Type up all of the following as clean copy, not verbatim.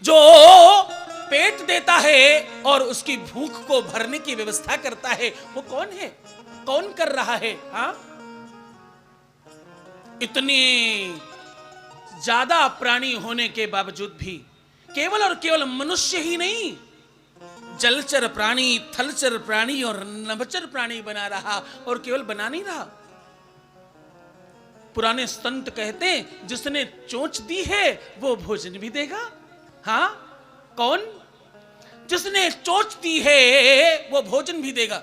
जो पेट देता है और उसकी भूख को भरने की व्यवस्था करता है, वो कौन है? कौन कर रहा है? हाँ, इतनी ज्यादा प्राणी होने के बावजूद भी केवल और केवल मनुष्य ही नहीं, जलचर प्राणी, थलचर प्राणी और नभचर प्राणी बना रहा, और केवल बना नहीं रहा। पुराने संत कहते हैं, जिसने चोंच दी है वो भोजन भी देगा। हाँ, कौन? जिसने चोंच दी है वो भोजन भी देगा।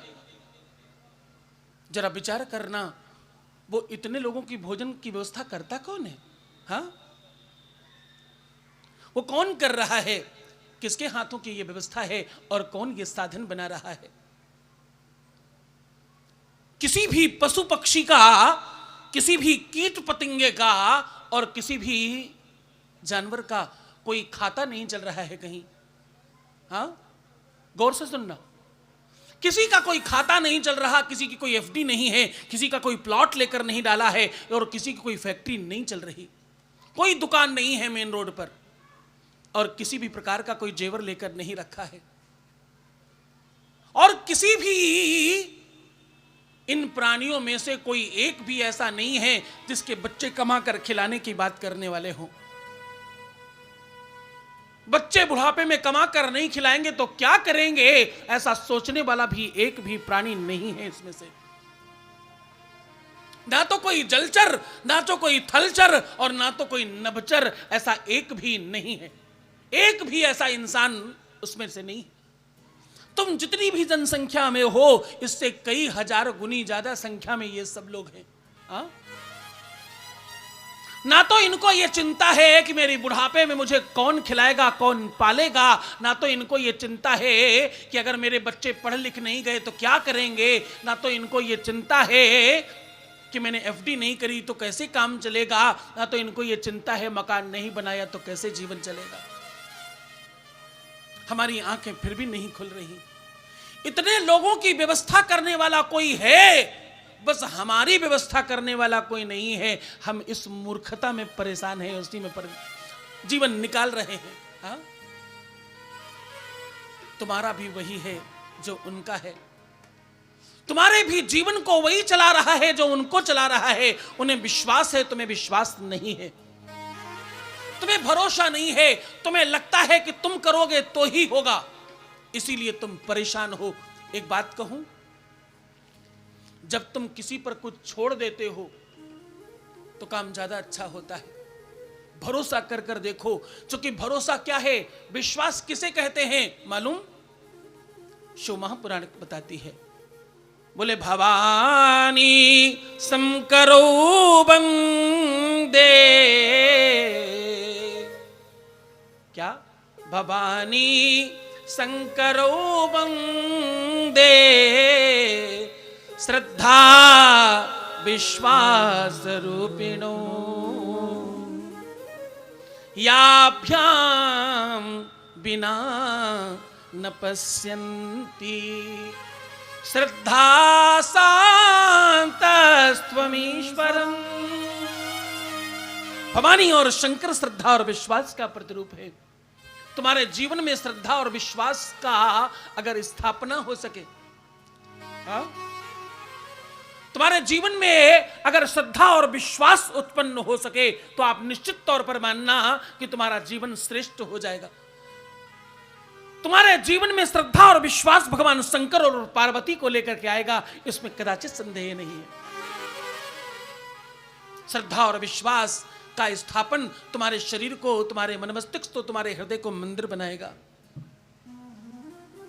जरा विचार करना, वो इतने लोगों की भोजन की व्यवस्था करता कौन है? हाँ, वो कौन कर रहा है? किसके हाथों की ये व्यवस्था है और कौन ये साधन बना रहा है? किसी भी पशु पक्षी का, किसी भी कीट पतंगे का और किसी भी जानवर का कोई खाता नहीं चल रहा है कहीं। हाँ, गौर से सुनना, किसी का कोई खाता नहीं चल रहा, किसी की कोई एफडी नहीं है, किसी का कोई प्लॉट लेकर नहीं डाला है, और किसी की कोई फैक्ट्री नहीं चल रही, कोई दुकान नहीं है मेन रोड पर, और किसी भी प्रकार का कोई जेवर लेकर नहीं रखा है, और किसी भी इन प्राणियों में से कोई एक भी ऐसा नहीं है जिसके बच्चे कमा कर खिलाने की बात करने वाले हों। बच्चे बुढ़ापे में कमा कर नहीं खिलाएंगे तो क्या करेंगे, ऐसा सोचने वाला भी एक भी प्राणी नहीं है इसमें से। ना तो कोई जलचर, ना तो कोई थलचर, और ना तो कोई नभचर, ऐसा एक भी नहीं है। एक भी ऐसा इंसान उसमें से नहीं। तुम जितनी भी जनसंख्या में हो, इससे कई हजार गुनी ज्यादा संख्या में ये सब लोग हैं। हाँ? ना तो इनको ये चिंता है कि मेरी बुढ़ापे में मुझे कौन खिलाएगा, कौन पालेगा, ना तो इनको ये चिंता है कि अगर मेरे बच्चे पढ़ लिख नहीं गए तो क्या करेंगे, ना तो इनको ये चिंता है कि मैंने एफडी नहीं करी तो कैसे काम चलेगा, ना तो इनको ये चिंता है मकान नहीं बनाया तो कैसे जीवन चलेगा। हमारी आंखें फिर भी नहीं खुल रही। इतने लोगों की व्यवस्था करने वाला कोई है, बस हमारी व्यवस्था करने वाला कोई नहीं है। हम इस मूर्खता में परेशान हैं, उसी में जीवन निकाल रहे हैं। हाँ? तुम्हारा भी वही है जो उनका है, तुम्हारे भी जीवन को वही चला रहा है जो उनको चला रहा है। उन्हें विश्वास है, तुम्हें विश्वास नहीं है, तुम्हें भरोसा नहीं है, तुम्हें लगता है कि तुम करोगे तो ही होगा, इसीलिए तुम परेशान हो। एक बात कहूं, जब तुम किसी पर कुछ छोड़ देते हो तो काम ज्यादा अच्छा होता है। भरोसा कर कर देखो, क्योंकि भरोसा क्या है, विश्वास किसे कहते हैं मालूम? शिव महापुराण बताती है, बोले भवानी शंकरो वंदे। क्या? भवानी शंकरो वंदे, श्रद्धा विश्वास रूपिणो, याभ्याम बिना न पश्यन्ति, श्रद्धा शांतस्त्वमीश्वरम्। भवानी और शंकर श्रद्धा और विश्वास का प्रतिरूप है। तुम्हारे जीवन में श्रद्धा और विश्वास का अगर स्थापना हो सके, हाँ? तुम्हारे जीवन में अगर श्रद्धा और विश्वास उत्पन्न हो सके तो आप निश्चित तौर पर मानना कि तुम्हारा जीवन श्रेष्ठ हो जाएगा। तुम्हारे जीवन में श्रद्धा और विश्वास भगवान शंकर और पार्वती को लेकर के आएगा, इसमें कदाचित संदेह नहीं है। श्रद्धा और विश्वास का स्थापन तुम्हारे शरीर को, तुम्हारे मन मस्तिष्क को, तुम्हारे हृदय को मंदिर बनाएगा।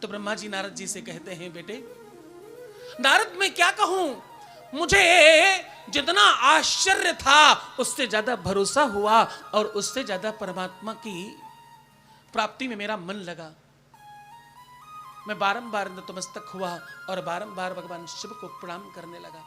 तो ब्रह्मा जी नारद जी से कहते हैं, बेटे नारद मैं क्या कहूं, मुझे जितना आश्चर्य था उससे ज्यादा भरोसा हुआ और उससे ज्यादा परमात्मा की प्राप्ति में मेरा मन लगा। मैं बारंबार नतमस्तक हुआ और बारंबार भगवान शिव को प्रणाम करने लगा।